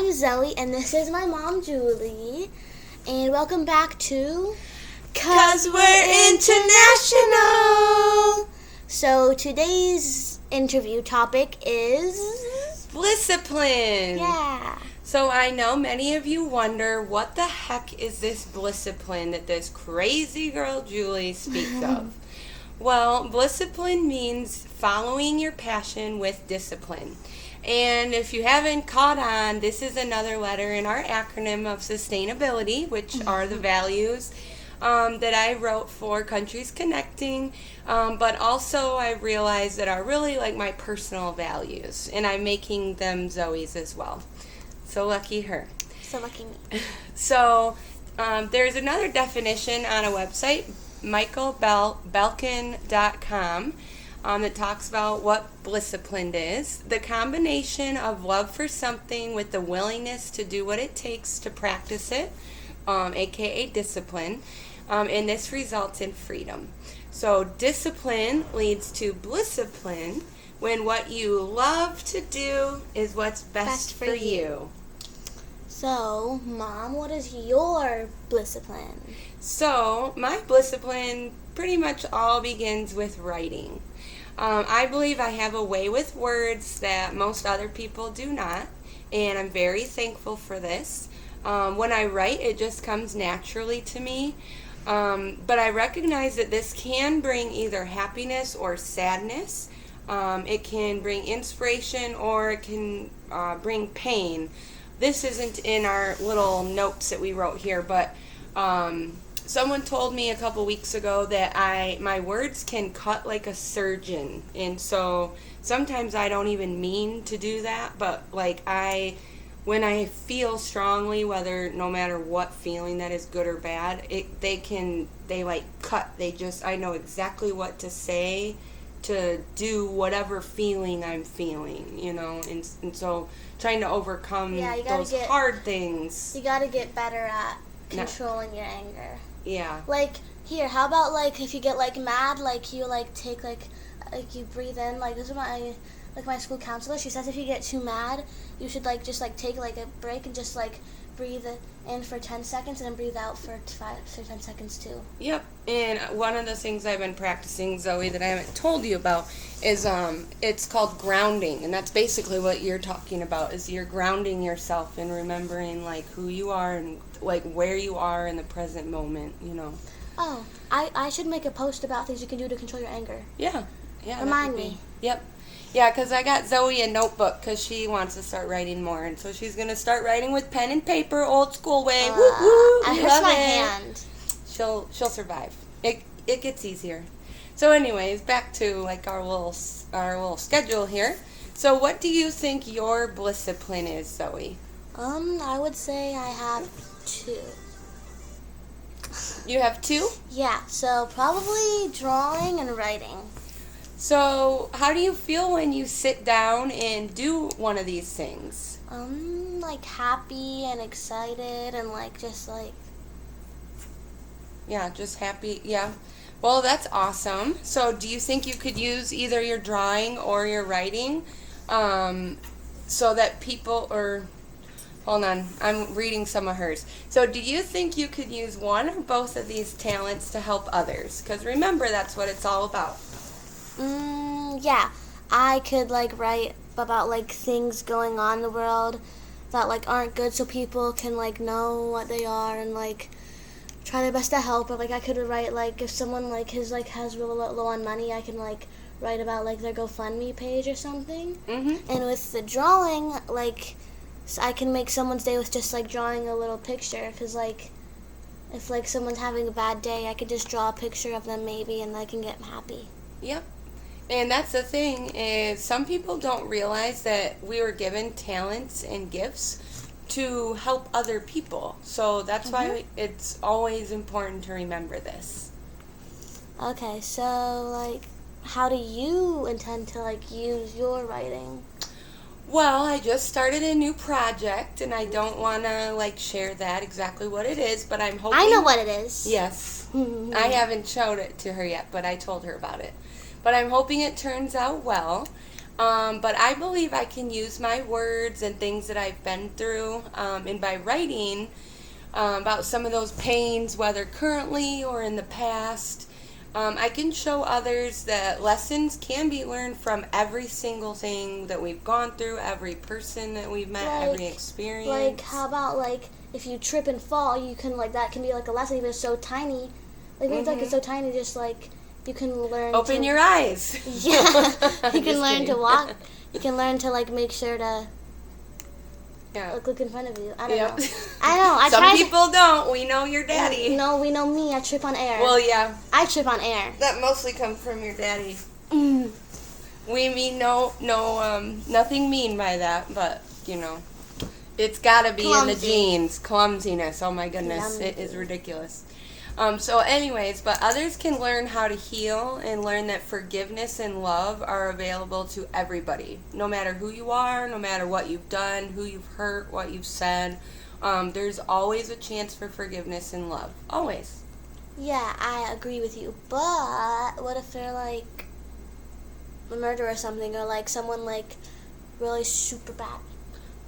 I'm Zoe, and this is my mom, Julie. And welcome back to... 'Cause we're international! So today's interview topic is... Bliss Plan! Yeah. So I know many of you wonder, what the heck is this Bliss Plan that this crazy girl Julie speaks of? Well, Bliss Plan means following your passion with discipline. And if you haven't caught on, this is another letter in our acronym of sustainability, which are the values that I wrote for Countries Connecting, but also I realized that are really like my personal values, and I'm making them Zoe's as well. So lucky her. So lucky me. So there's another definition on a website, michaelbelkin.com, that talks about what disciplined is. The combination of love for something with the willingness to do what it takes to practice it, aka discipline, and this results in freedom. So discipline leads to blissipline when what you love to do is what's best for you. So, Mom, what is your blissipline? So, my blissipline pretty much all begins with writing. I believe I have a way with words that most other people do not, and I'm very thankful for this. When I write, it just comes naturally to me, but I recognize that this can bring either happiness or sadness. It can bring inspiration, or it can bring pain. This isn't in our little notes that we wrote here, but someone told me a couple weeks ago that my words can cut like a surgeon, and so sometimes I don't even mean to do that, but like when I feel strongly, no matter what feeling that is, good or bad, they like cut. I know exactly what to say to do whatever feeling I'm feeling, and so trying to overcome those hard things. You gotta get better at controlling your anger. Yeah. Like, here, how about, like, if you get, like, mad, like, you, like, take, like you breathe in, like, this is my school counselor, she says if you get too mad, you should, like, just, like, take, like, a break and just, like, breathe in for 10 seconds and then breathe out for 10 seconds, too. Yep, and one of the things I've been practicing, Zoe, that I haven't told you about is, it's called grounding, and that's basically what you're talking about, is you're grounding yourself and remembering, like, who you are and, like, where you are in the present moment, Oh, I should make a post about things you can do to control your anger. Yeah. Remind me. Yep. Yeah, because I got Zoe a notebook because she wants to start writing more, and so she's going to start writing with pen and paper, old school way. Woo woo! I hurt my hand. She'll survive. It gets easier. So, anyways, back to like our little schedule here. So, what do you think your blissipline is, Zoe? I would say I have 2. You have 2? Yeah, so probably drawing and writing. So, how do you feel when you sit down and do one of these things? Like happy and excited and like just like... Yeah, just happy, yeah. Well, that's awesome. So, do you think you could use either your drawing or your writing so that people, hold on, I'm reading some of hers. So, do you think you could use one or both of these talents to help others? Because remember, that's what it's all about. Yeah, I could like write about like things going on in the world that like aren't good, so people can like know what they are and like try their best to help. Or like I could write like if someone like has real low on money, I can like write about like their GoFundMe page or something. Mm-hmm. And with the drawing, like I can make someone's day with just like drawing a little picture. Because like if like someone's having a bad day, I could just draw a picture of them maybe, and I can get them happy. Yep. And that's the thing, is some people don't realize that we were given talents and gifts to help other people. So that's why it's always important to remember this. Okay, so like how do you intend to like use your writing? Well, I just started a new project, and I don't want to like share that exactly what it is, but I'm hoping... I know what it is. Yes. I haven't showed it to her yet, but I told her about it. But I'm hoping it turns out well. But I believe I can use my words and things that I've been through, and by writing about some of those pains, whether currently or in the past, I can show others that lessons can be learned from every single thing that we've gone through, every person that we've met, every experience. Like, how about, like, if you trip and fall, you can, like, that can be, like, a lesson even if it's so tiny. Like, maybe, like, it's so tiny, just, like, you can learn Open your eyes. Yeah. You can learn to walk. You can learn to, like, make sure to look in front of you. I don't know. I know. Some people don't. We know your daddy. No, we know me. I trip on air. Well, yeah. I trip on air. That mostly comes from your daddy. We mean nothing mean by that, but, it's got to be in the genes. Clumsiness. Oh, my goodness. It is ridiculous. So anyways, but others can learn how to heal and learn that forgiveness and love are available to everybody. No matter who you are, no matter what you've done, who you've hurt, what you've said, there's always a chance for forgiveness and love. Always. Yeah, I agree with you. But what if they're like a murderer or something, or like someone like really super bad?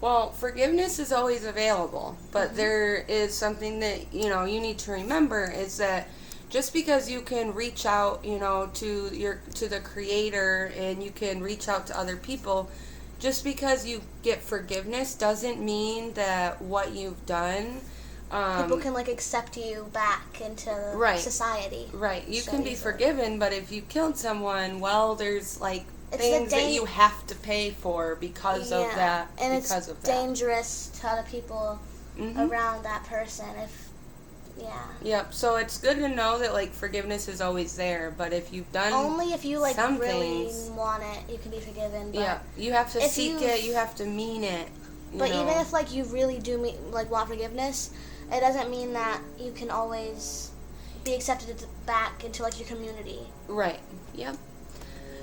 Well, forgiveness is always available, but there is something that, you need to remember is that just because you can reach out, to the Creator, and you can reach out to other people, just because you get forgiveness doesn't mean that what you've done, people can like accept you back into society. Right. You can be forgiven, but if you killed someone, well, there's like things that you have to pay for because of that. And it's dangerous to other people around that person. Yep. So it's good to know that like forgiveness is always there, but if you've done only if you like some really things, want it, you can be forgiven. But you have to seek it. You have to mean it. But even if like you really do want forgiveness, it doesn't mean that you can always be accepted back into like your community. Right. Yep.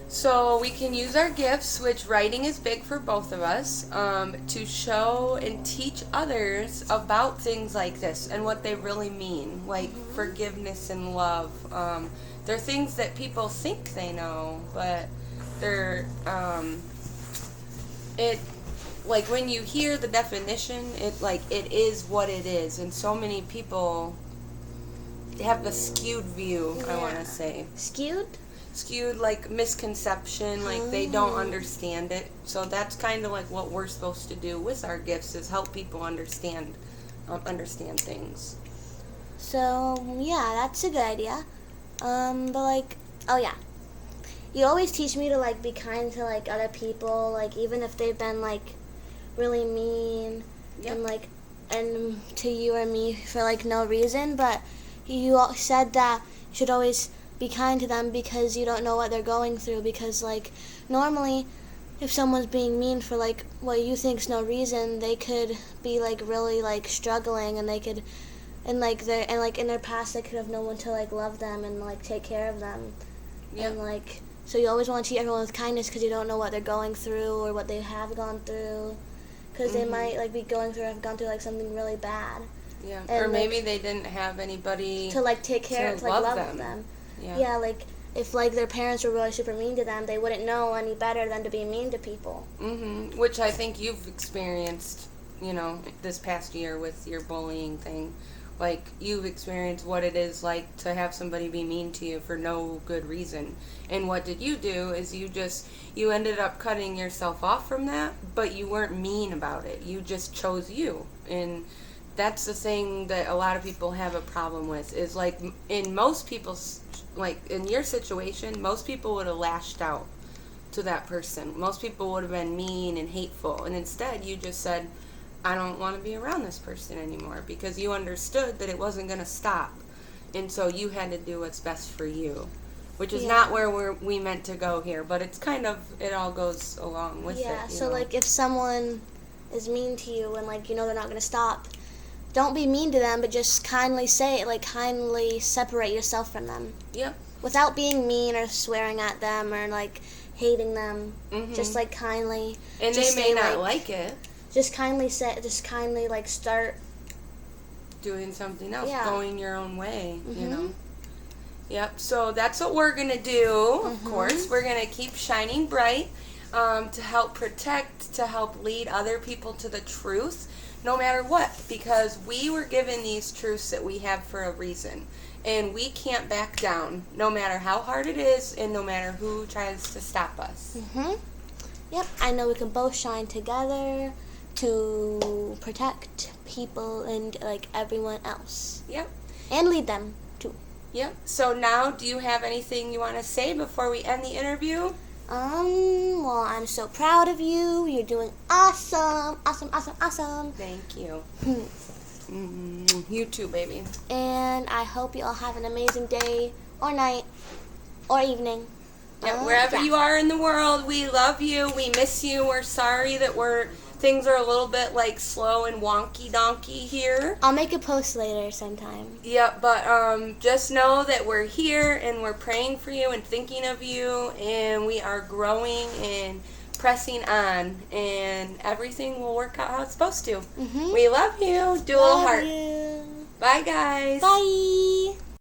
So we can use our gifts, which writing is big for both of us, to show and teach others about things like this and what they really mean, like forgiveness and love. They're things that people think they know, but they're, like when you hear the definition, it is what it is, and so many people have the skewed view, I want to say. Skewed, like misconception, like they don't understand it. So that's kind of like what we're supposed to do with our gifts, is help people understand things. So yeah, that's a good idea. But like, you always teach me to like be kind to like other people, like even if they've been like really mean and like and to you or me for like no reason. But you said that you should always be kind to them because you don't know what they're going through, because like normally if someone's being mean for like what you think's no reason, they could be like really like struggling, and they could in their past they could have no one to like love them and like take care of them. And like so you always want to treat everyone with kindness because you don't know what they're going through or what they have gone through, because they might like be going through or have gone through like something really bad. Or maybe they didn't have anybody to like take care of, to like love them. Like if like their parents were really super mean to them, they wouldn't know any better than to be mean to people. Which I think you've experienced, this past year with your bullying thing. Like, you've experienced what it is like to have somebody be mean to you for no good reason. And what did you do is you ended up cutting yourself off from that, but you weren't mean about it. You just chose you. And that's the thing that a lot of people have a problem with, is like in most people's, like in your situation, most people would have lashed out to that person. Most people would have been mean and hateful. And instead you just said, I don't want to be around this person anymore, because you understood that it wasn't going to stop. And so you had to do what's best for you, which is not where we meant to go here, but it's kind of, it all goes along with it. Yeah, so like if someone is mean to you and like they're not going to stop, don't be mean to them, but just kindly say it, like kindly separate yourself from them. Yep. Without being mean or swearing at them or like hating them, just like kindly. And they may not like it. Just kindly like start doing something else, going your own way, Yep, so that's what we're going to do, of course. We're going to keep shining bright. to help protect, to help lead other people to the truth, no matter what, because we were given these truths that we have for a reason. And we can't back down, no matter how hard it is and no matter who tries to stop us. Yep, I know we can both shine together to protect people and like everyone else. Yep. And lead them too. Yep. So now, do you have anything you want to say before we end the interview? Well, I'm so proud of you. You're doing awesome. Awesome. Thank you. You too, baby. And I hope you all have an amazing day or night or evening. Yeah, wherever you are in the world, we love you. We miss you. We're sorry that things are a little bit like slow and wonky donkey here. I'll make a post later sometime. Yeah, but just know that we're here and we're praying for you and thinking of you, and we are growing and pressing on, and everything will work out how it's supposed to. We love you. Do a little heart. You. Bye, guys. Bye.